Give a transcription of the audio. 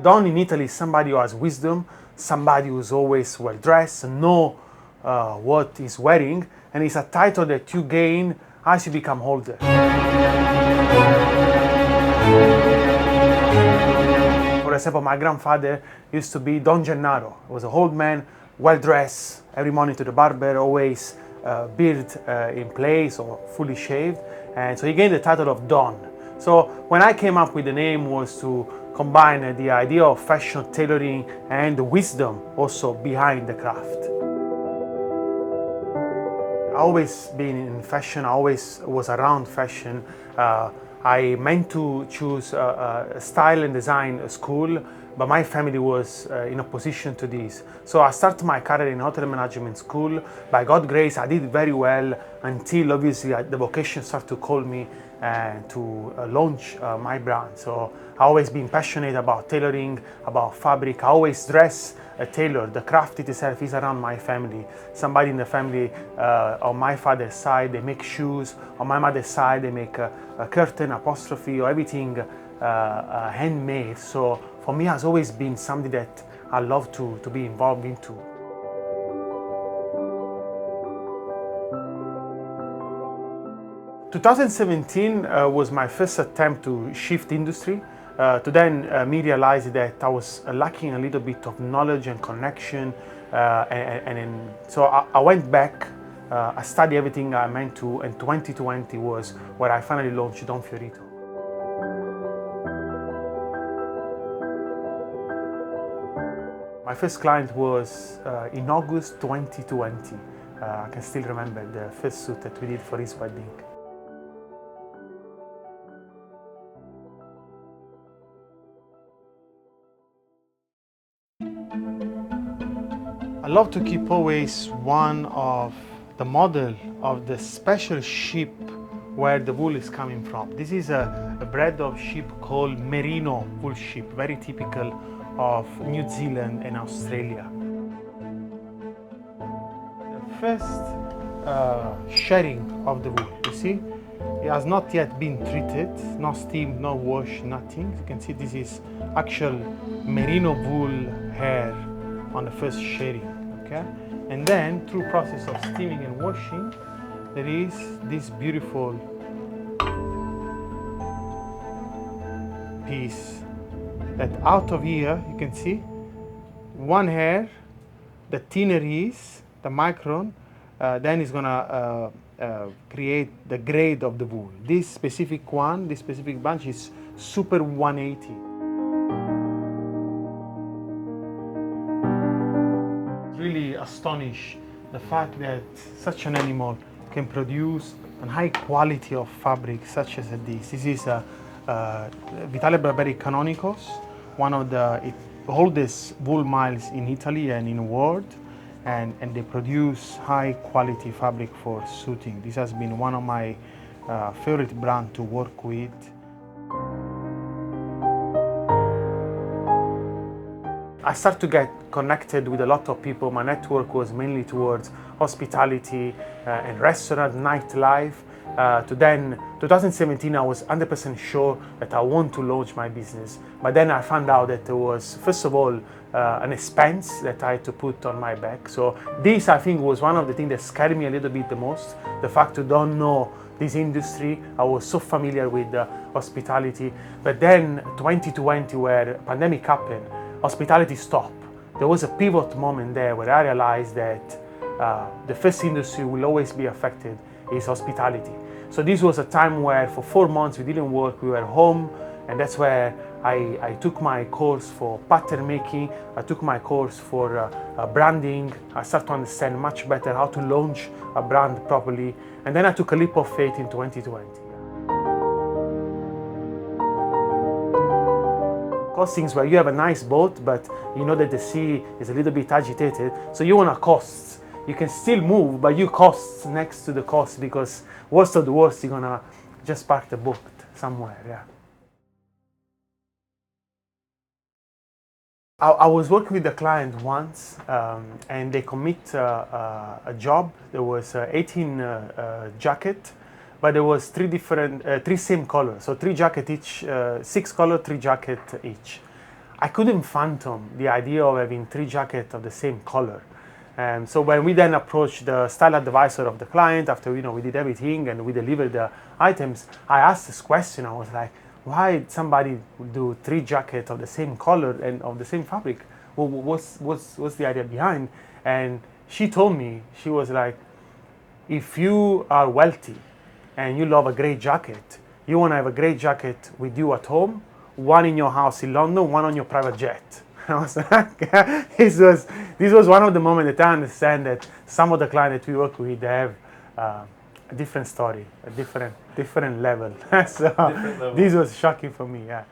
Don in Italy is somebody who has wisdom, somebody who's always well dressed, know what he's wearing, and it's a title that you gain as you become older. For example, my grandfather used to be Don Gennaro. He was an old man, well dressed, every morning to the barber, always beard in place or fully shaved, and so he gained the title of Don. So when I came up with the name was to combine the idea of fashion, tailoring, and the wisdom also behind the craft. I always been in fashion, I always was around fashion. I meant to choose a style and design school, but my family was in opposition to this. So I started my career in hotel management school. By God's grace, I did very well until obviously the vocation started to call me to launch my brand. So I always been passionate about tailoring, about fabric. I always dress a tailor. The craft itself is around my family. Somebody in the family on my father's side, they make shoes. On my mother's side, they make a curtain, apostrophe, or everything handmade. So for me, it has always been something that I love to be involved into. In 2017 was my first attempt to shift industry. To then me realize that I was lacking a little bit of knowledge and connection, so I went back. I studied everything I meant to, and 2020 was where I finally launched Don Fiorito. My first client was in August 2020. I can still remember the first suit that we did for his wedding. I love to keep always one of the model of the special sheep where the wool is coming from. This is a breed of sheep called merino wool sheep, very typical of New Zealand and Australia. The first shedding of the wool, you see, it has not yet been treated, no steamed, no wash, nothing. You can see this is actual merino wool hair on the first shedding, okay? And then through process of steaming and washing, there is this beautiful piece that out of here, you can see one hair, the thinner is, the micron, then is gonna create the grade of the wool. This specific one, this specific bunch is super 180. Really astonished the fact that such an animal can produce a high quality of fabric such as this. This is a Vitale Barberi Canonicos, one of the oldest wool mills in Italy and in the world, and they produce high quality fabric for suiting. This has been one of my favorite brands to work with. I started to get connected with a lot of people. My network was mainly towards hospitality and restaurant, nightlife. To then, 2017, I was 100% sure that I want to launch my business. But then I found out that there was, first of all, an expense that I had to put on my back. So this, I think, was one of the things that scared me a little bit the most. The fact to don't know this industry. I was so familiar with hospitality. But then 2020, where pandemic happened, hospitality stopped. There was a pivot moment there where I realized that the first industry will always be affected is hospitality. So this was a time where for 4 months we didn't work, we were home, and that's where I took my course for pattern making, I took my course for branding. I started to understand much better how to launch a brand properly, and then I took a leap of faith in 2020. Costings where you have a nice boat, but you know that the sea is a little bit agitated, so you want to cost. You can still move, but you cost next to the cost, because worst of the worst, you're gonna just park the boat somewhere, yeah. I was working with a client once, and they commit a job. There was 18 jacket, but there was three same colors. So 3 jacket each, 6 color, 3 jacket each. I couldn't fathom the idea of having 3 jackets of the same color. So when we then approached the style advisor of the client, after we did everything and we delivered the items, I asked this question. I was like, why somebody would do 3 jackets of the same color and of the same fabric? Well, what's the idea behind? And she told me, she was like, if you are wealthy and you love a great jacket, you want to have a great jacket with you at home, one in your house in London, one on your private jet. I was like, this was one of the moments that I understand that some of the clients that we work with, they have a different story, a different level. So Different level. this was shocking for me. Yeah.